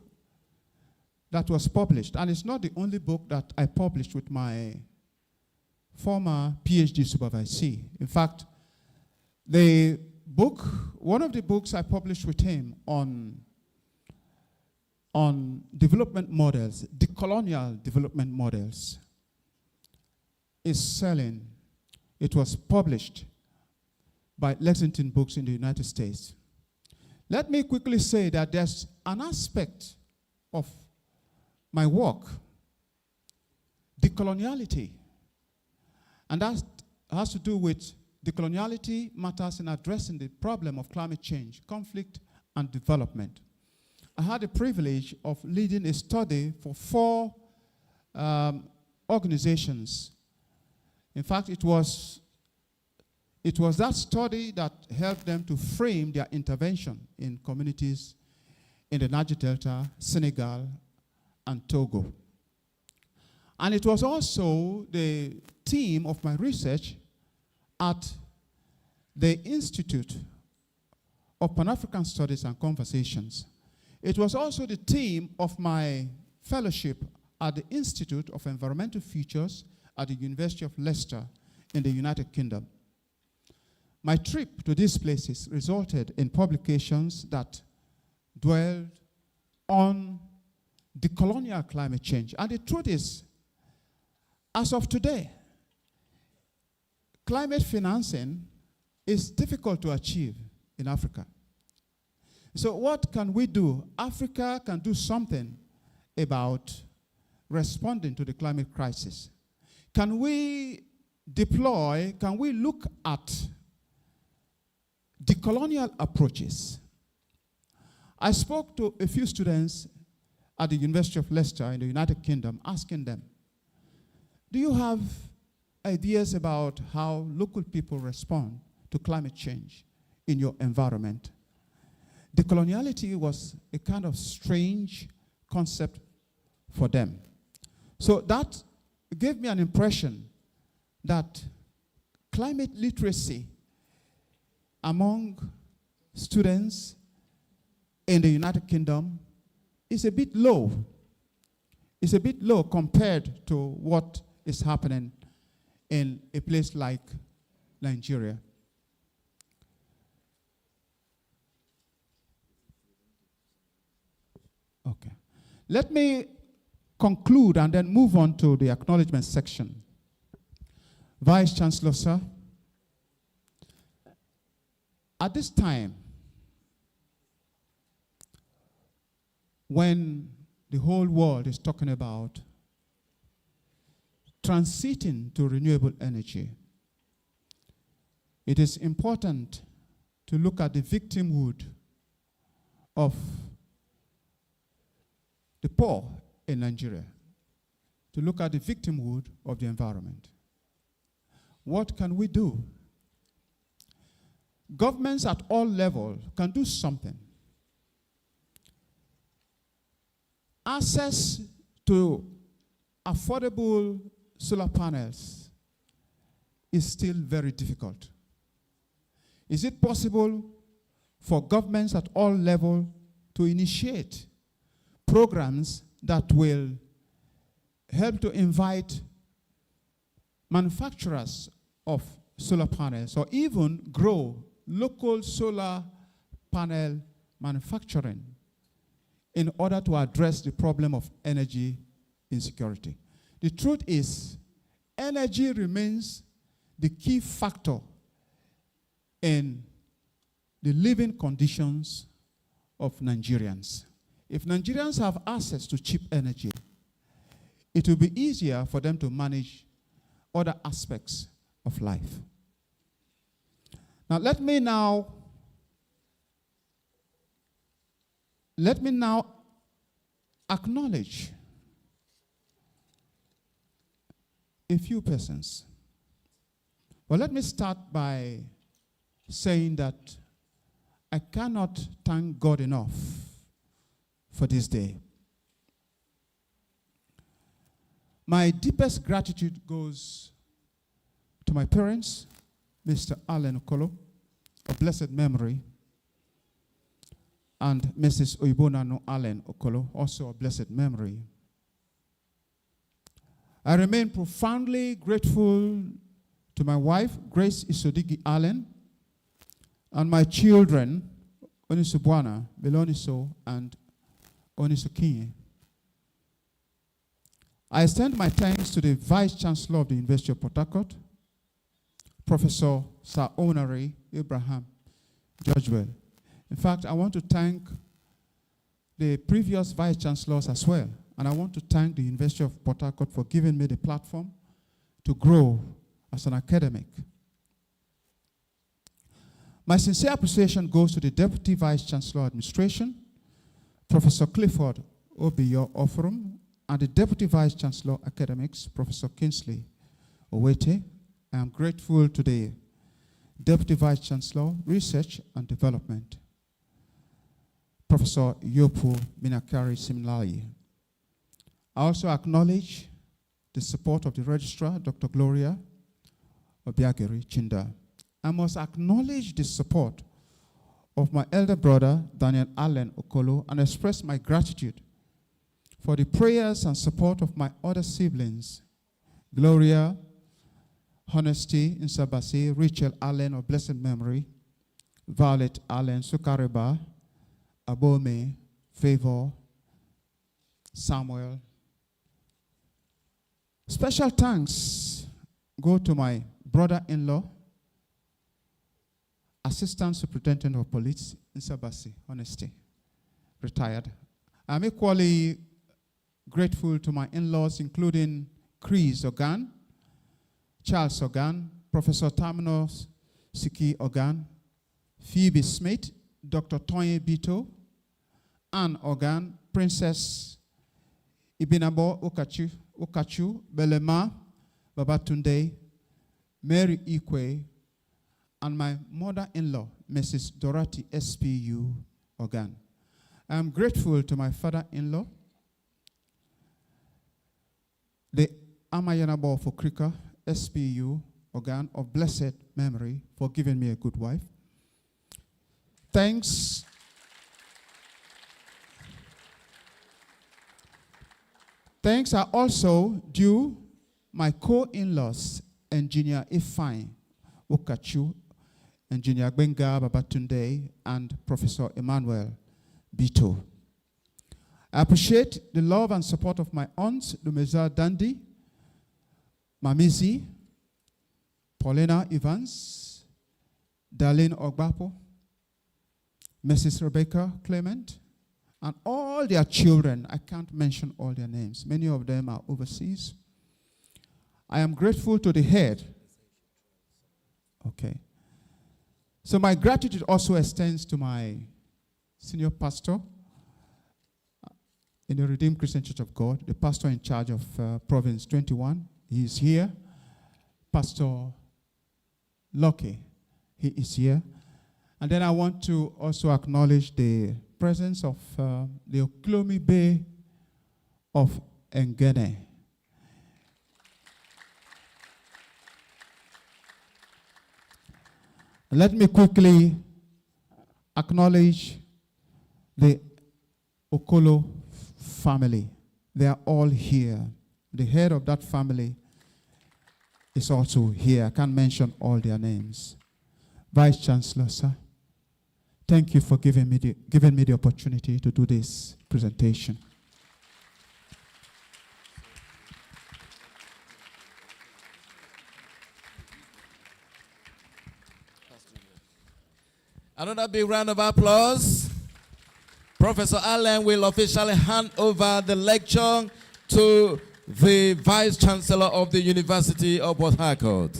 that was published, and it's not the only book that I published with my former PhD supervisee. In fact, the book, one of the books I published with him on development models, decolonial development models, is selling. It was published by Lexington Books in the United States. Let me quickly say that there's an aspect of my work, decoloniality, and that has to do with decoloniality matters in addressing the problem of climate change, conflict, and development. I had the privilege of leading a study for 4 organizations. In fact, it was that study that helped them to frame their intervention in communities in the Niger Delta, Senegal, and Togo. And it was also the theme of my research at the Institute of Pan-African Studies and Conversations. It was also the theme of my fellowship at the Institute of Environmental Futures at the University of Leicester in the United Kingdom. My trip to these places resulted in publications that dwelled on decolonial climate change. And the truth is, as of today, climate financing is difficult to achieve in Africa. So what can we do? Africa can do something about responding to the climate crisis. Can we deploy, can we look at decolonial approaches? I spoke to a few students at the University of Leicester in the United Kingdom, asking them, do you have ideas about how local people respond to climate change in your environment? Decoloniality was a kind of strange concept for them. So that gave me an impression that climate literacy among students in the United Kingdom is a bit low. It's a bit low compared to what is happening in a place like Nigeria. Okay. Let me conclude and then move on to the acknowledgement section. Vice Chancellor, sir, at this time, when the whole world is talking about transiting to renewable energy, it is important to look at the victimhood of the poor in Nigeria, to look at the victimhood of the environment. What can we do? Governments at all levels can do something. Access to affordable solar panels is still very difficult. Is it possible for governments at all levels to initiate programs that will help to invite manufacturers of solar panels or even grow local solar panel manufacturing in order to address the problem of energy insecurity? The truth is, energy remains the key factor in the living conditions of Nigerians. If Nigerians have access to cheap energy, it will be easier for them to manage other aspects of life. Now, let me now acknowledge a few persons. Well, let me start by saying that I cannot thank God enough for this day. My deepest gratitude goes to my parents, Mr. Allen Okolo, of blessed memory, and Mrs. Oibonano Allen Okolo, also of blessed memory. I remain profoundly grateful to my wife, Grace Isodigi Allen, and my children, Onisubwana, Beloniso, and Onisokinye. I extend my thanks to the Vice Chancellor of the University of Port Harcourt, Professor Sir Honorary Abraham Georgewell. In fact, I want to thank the previous Vice Chancellors as well, and I want to thank the University of Port Harcourt for giving me the platform to grow as an academic. My sincere appreciation goes to the Deputy Vice Chancellor Administration, Professor Clifford Obiyo Oforum, and the Deputy Vice Chancellor Academics, Professor Kingsley Owete. I am grateful to the Deputy Vice Chancellor Research and Development, Professor Yopu Minakari Simlai. I also acknowledge the support of the Registrar, Dr. Gloria Obiageri Chinda. I must acknowledge the support of my elder brother, Daniel Allen Okolo, and express my gratitude for the prayers and support of my other siblings, Gloria, Honesty, Insabasi, Rachel Allen of blessed memory, Violet Allen, Sukareba, Abome, Favor, Samuel. Special thanks go to my brother-in-law, Assistant Superintendent of Police, Insabasi, Honesty, retired. I'm equally grateful to my in-laws, including Chris Ogan, Charles Ogan, Professor Terminus Siki Ogan, Phoebe Smith, Dr. Toye Bito, Anne Ogan, Princess Ibinabo Okachu, Belema Babatunde, Mary Ikwe, and my mother-in-law, Mrs. Dorothy SPU Ogan. I am grateful to my father-in-law, the Amayanabo for Krika SPU Ogan of blessed memory, for giving me a good wife. Thanks are also due my co-in-laws, Engineer Ifeanyi Okachu, Engineer Benga Babatunde, and Professor Emmanuel Bito. I appreciate the love and support of my aunts, Lumeza Dandi, Mamizi, Paulina Evans, Darlene Ogbapo, Mrs. Rebecca Clement, and all their children. I can't mention all their names. Many of them are overseas. I am grateful to the head. Okay. So my gratitude also extends to my senior pastor in the Redeemed Christian Church of God, the pastor in charge of Province 21. He is here. Pastor Locke, he is here. And then I want to also acknowledge the presence of the Oklomi Bay of Engene. Let me quickly acknowledge the Okolo family. They are all here. The head of that family is also here. I can't mention all their names. Vice Chancellor, sir, thank you for giving me the opportunity to do this presentation. Another big round of applause. Professor Allen will officially hand over the lecture to the Vice Chancellor of the University of Harcourt.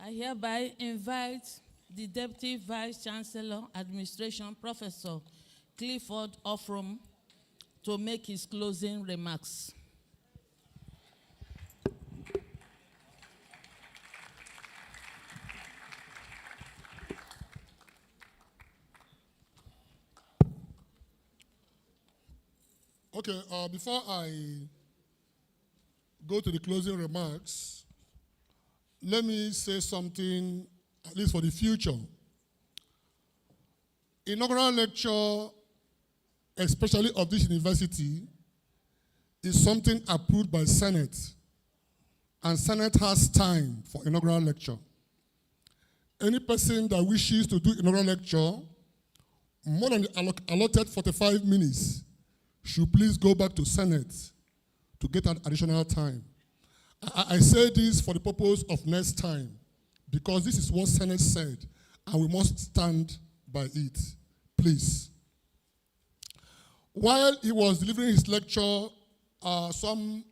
I hereby invite the Deputy Vice Chancellor, Administration, Professor Clifford Offram, to make his closing remarks. Okay, before I go to the closing remarks, let me say something, at least for the future. Inaugural lecture, especially of this university, is something approved by Senate. And Senate has time for inaugural lecture. Any person that wishes to do inaugural lecture, more than the allotted 45 minutes, should please go back to Senate to get an additional time. I say this for the purpose of next time, because this is what Senate said, and we must stand by it. Please. While he was delivering his lecture, some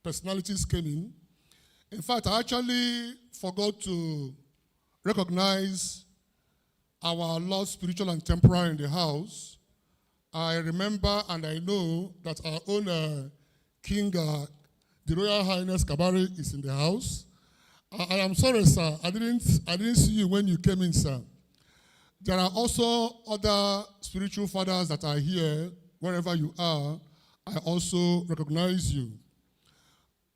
personalities came in. In fact, I actually forgot to recognize our Lord spiritual and temporal in the house. I remember and I know that our own King, the Royal Highness Kabari, is in the house. I am sorry, sir. I didn't see you when you came in, sir. There are also other spiritual fathers that are here. Wherever you are, I also recognize you.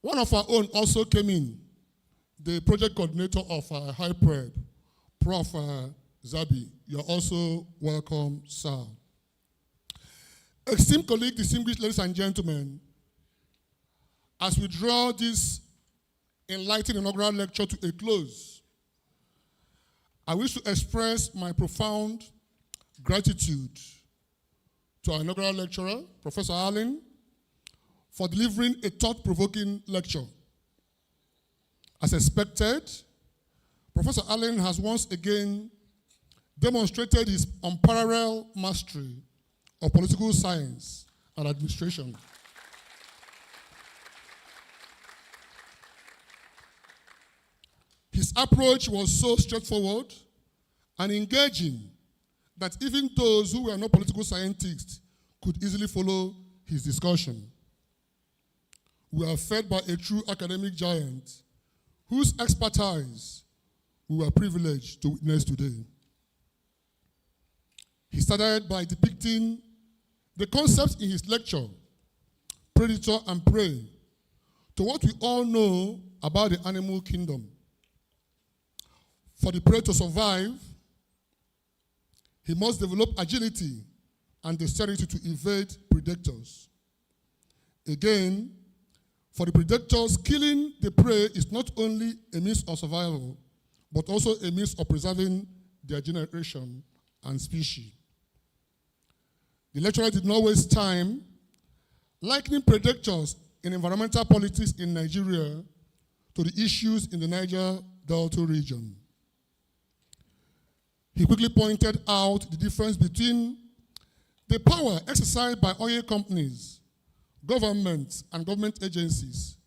One of our own also came in, the project coordinator of High Prep, Prof. Zabi. You're also welcome, sir. Esteemed colleagues, distinguished ladies and gentlemen, as we draw this enlightening inaugural lecture to a close, I wish to express my profound gratitude to our inaugural lecturer, Professor Allen, for delivering a thought-provoking lecture. As expected, Professor Allen has once again demonstrated his unparalleled mastery of political science and administration. His approach was so straightforward and engaging that even those who were not political scientists could easily follow his discussion. We are fed by a true academic giant whose expertise we were privileged to witness today. He started by depicting the concepts in his lecture, predator and prey, to what we all know about the animal kingdom. For the prey to survive, he must develop agility and dexterity to evade predators. Again, for the predators, killing the prey is not only a means of survival, but also a means of preserving their generation and species. The lecturer did not waste time likening predators in environmental politics in Nigeria to the issues in the Niger Delta region. He quickly pointed out the difference between the power exercised by oil companies, governments, and government agencies,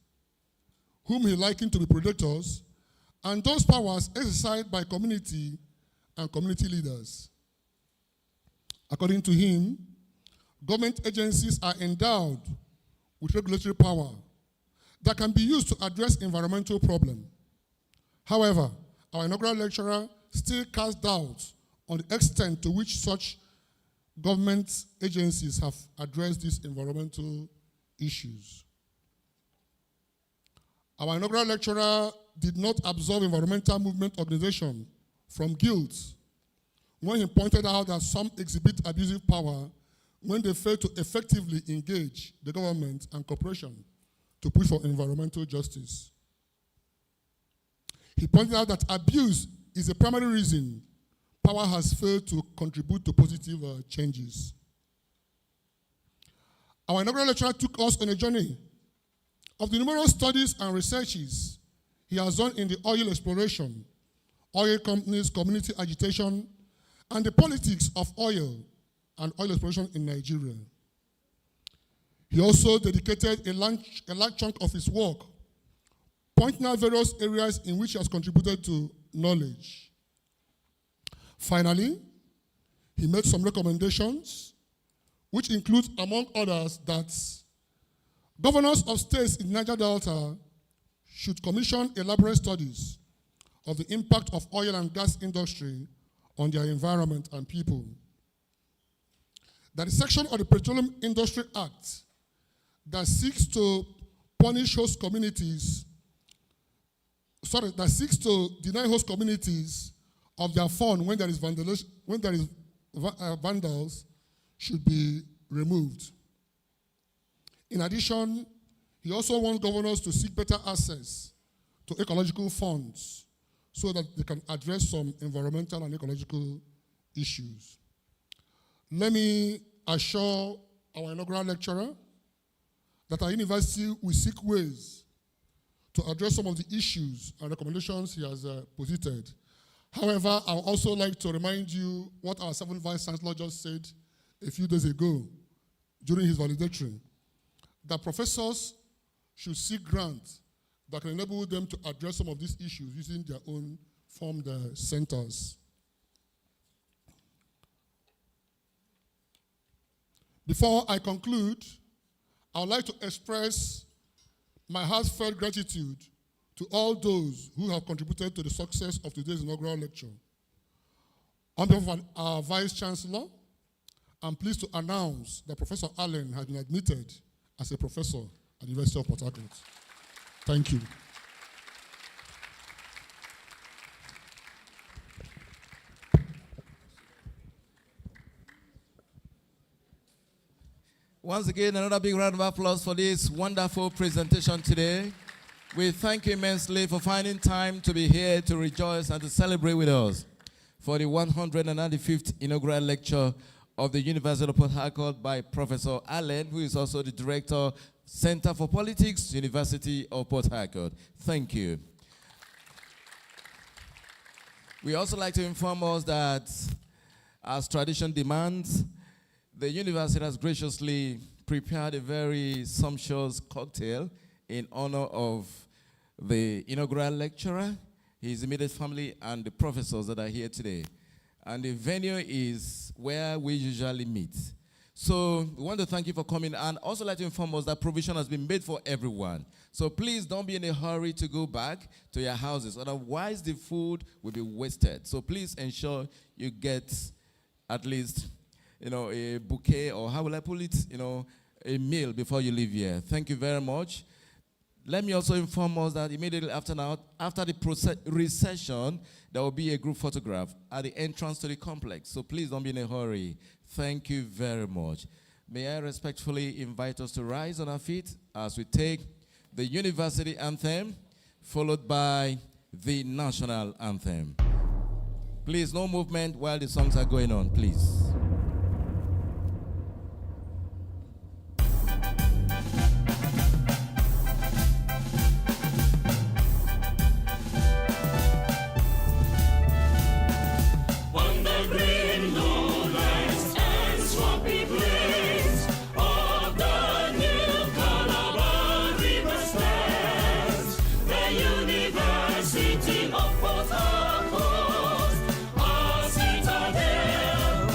whom he likened to be predators, and those powers exercised by community and community leaders. According to him, government agencies are endowed with regulatory power, that can be used to address environmental problems. However, our inaugural lecturer still cast doubt on the extent to which such government agencies have addressed these environmental issues. Our inaugural lecturer did not absolve environmental movement organization from guilt when he pointed out that some exhibit abusive power when they fail to effectively engage the government and corporation to push for environmental justice. He pointed out that abuse is the primary reason power has failed to contribute to positive changes. Our inaugural lecturer took us on a journey of the numerous studies and researches he has done in the oil exploration, oil companies, community agitation, and the politics of oil and oil exploration in Nigeria. He also dedicated a large chunk of his work pointing out various areas in which he has contributed to knowledge. Finally, he made some recommendations, which include, among others, that governors of states in Niger Delta should commission elaborate studies of the impact of oil and gas industry on their environment and people. That the section of the Petroleum Industry Act that seeks to punish host communities, that seeks to deny host communities of their fund when there is vandals should be removed. In addition, he also wants governors to seek better access to ecological funds so that they can address some environmental and ecological issues. Let me assure our inaugural lecturer that our university will seek ways to address some of the issues and recommendations he has posited. However, I would also like to remind you what our 7th Vice Chancellor just said a few days ago during his valedictory, that professors should seek grants that can enable them to address some of these issues using their own formed centers. Before I conclude, I would like to express my heartfelt gratitude to all those who have contributed to the success of today's inaugural lecture. On behalf of our Vice Chancellor, I'm pleased to announce that Professor Allen has been admitted as a professor at the University of Port Harcourt. Thank you. Once again, another big round of applause for this wonderful presentation today. We thank you immensely for finding time to be here to rejoice and to celebrate with us for the 195th inaugural lecture of the University of Port Harcourt by Professor Allen, who is also the Director, Center for Politics, University of Port Harcourt. Thank you. We also like to inform us that, as tradition demands, the university has graciously prepared a very sumptuous cocktail in honor of the inaugural lecturer, his immediate family, and the professors that are here today. And the venue is where we usually meet. So we want to thank you for coming, and also like to inform us that provision has been made for everyone. So please don't be in a hurry to go back to your houses, otherwise the food will be wasted. So please ensure you get at least a bouquet, or how will I put it, a meal before you leave here. Thank you very much. Let me also inform us that immediately after the recession, there will be a group photograph at the entrance to the complex. So please don't be in a hurry. Thank you very much. May I respectfully invite us to rise on our feet as we take the university anthem, followed by the national anthem. Please, no movement while the songs are going on, please. University of Port Harcourt, our citadel.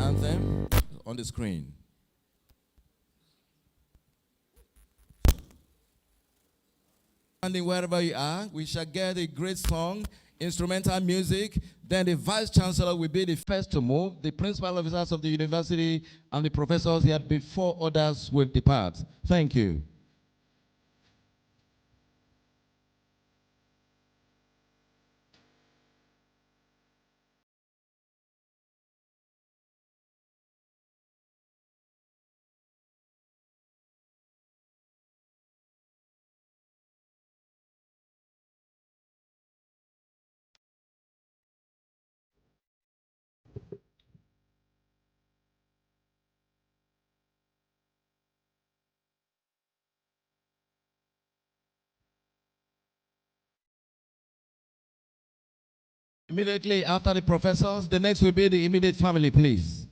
anthem on the screen. Standing wherever you are, we shall get a great song, instrumental music. Then the Vice Chancellor will be the first to move. The principal officers of the university and the professors here before others will depart. Thank you. Immediately after the professors, the next will be the immediate family, please.